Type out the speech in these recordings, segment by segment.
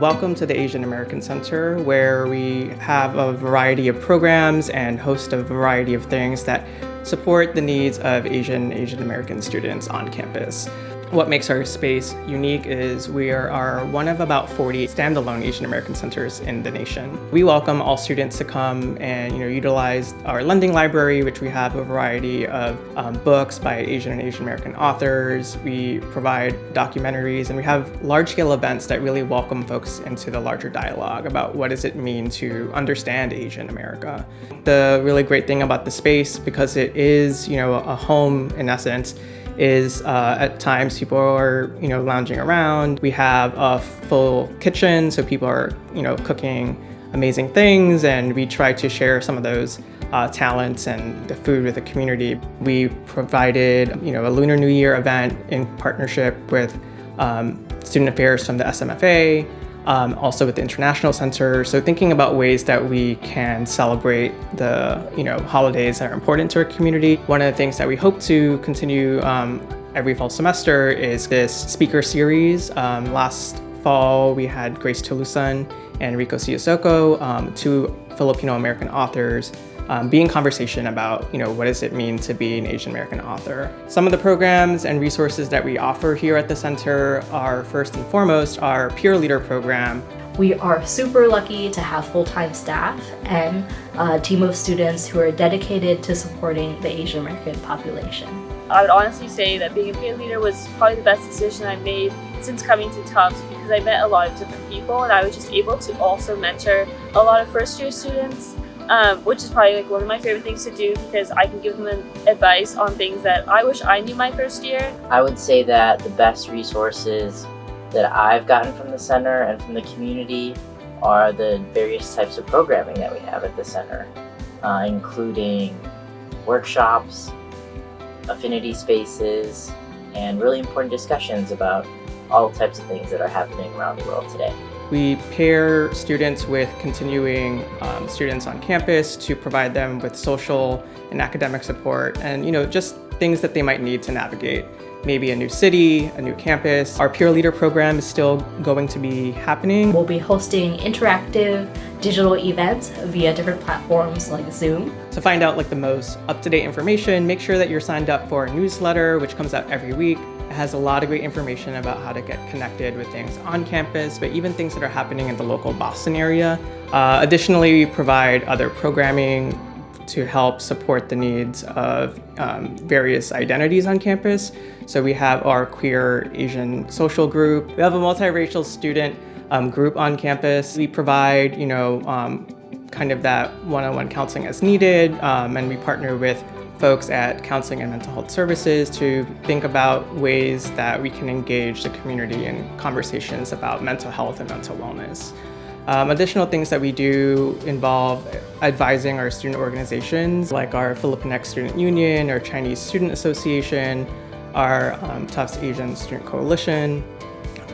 Welcome to the Asian American Center, where we have a variety of programs and host a variety of things that support the needs of Asian American students on campus. What makes our space unique is we are one of about 40 standalone Asian American centers in the nation. We welcome all students to come and utilize our lending library, which we have a variety of books by Asian and Asian American authors. We provide documentaries, and we have large-scale events that really welcome folks into the larger dialogue about what does it mean to understand Asian America. The really great thing about the space, because it is a home in essence, is at times people are lounging around. We have a full kitchen, so people are cooking amazing things, and we try to share some of those talents and the food with the community. We provided a Lunar New Year event in partnership with student affairs from the SMFA, also with the International Center. So thinking about ways that we can celebrate the holidays that are important to our community. One of the things that we hope to continue every fall semester is this speaker series. Last fall we had Grace Tolusan and Rico Siyosoko, two Filipino-American authors, be in conversation about what does it mean to be an Asian American author. Some of the programs and resources that we offer here at the center are first and foremost our Peer Leader program. We are super lucky to have full-time staff and a team of students who are dedicated to supporting the Asian American population. I would honestly say that being a peer leader was probably the best decision I made since coming to Tufts, because I met a lot of different people and I was just able to also mentor a lot of first-year students. Which is probably one of my favorite things to do, because I can give them advice on things that I wish I knew my first year. I would say that the best resources that I've gotten from the center and from the community are the various types of programming that we have at the center, including workshops, affinity spaces, and really important discussions about all types of things that are happening around the world today. We pair students with continuing students on campus to provide them with social and academic support, and just things that they might need to navigate maybe a new city, a new campus. Our Peer Leader program is still going to be happening. We'll be hosting interactive digital events via different platforms like Zoom. To find out the most up-to-date information, make sure that you're signed up for our newsletter, which comes out every week. It has a lot of great information about how to get connected with things on campus, but even things that are happening in the local Boston area. Additionally, we provide other programming to help support the needs of various identities on campus. So we have our Queer Asian Social Group. We have a multiracial student group on campus. We provide, kind of that one-on-one counseling as needed, and we partner with folks at Counseling and Mental Health Services to think about ways that we can engage the community in conversations about mental health and mental wellness. Additional things that we do involve advising our student organizations, like our Filipinx Student Union, our Chinese Student Association, our Tufts Asian Student Coalition,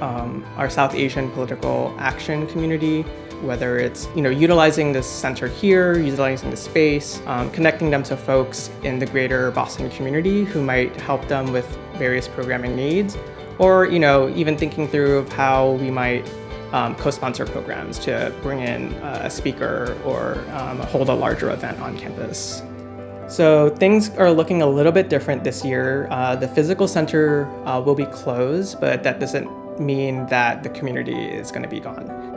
our South Asian Political Action Community, whether it's utilizing this center here, utilizing the space, connecting them to folks in the greater Boston community who might help them with various programming needs, or even thinking through of how we might co-sponsor programs to bring in a speaker or hold a larger event on campus. So things are looking a little bit different this year. The physical center will be closed, but that doesn't mean that the community is going to be gone.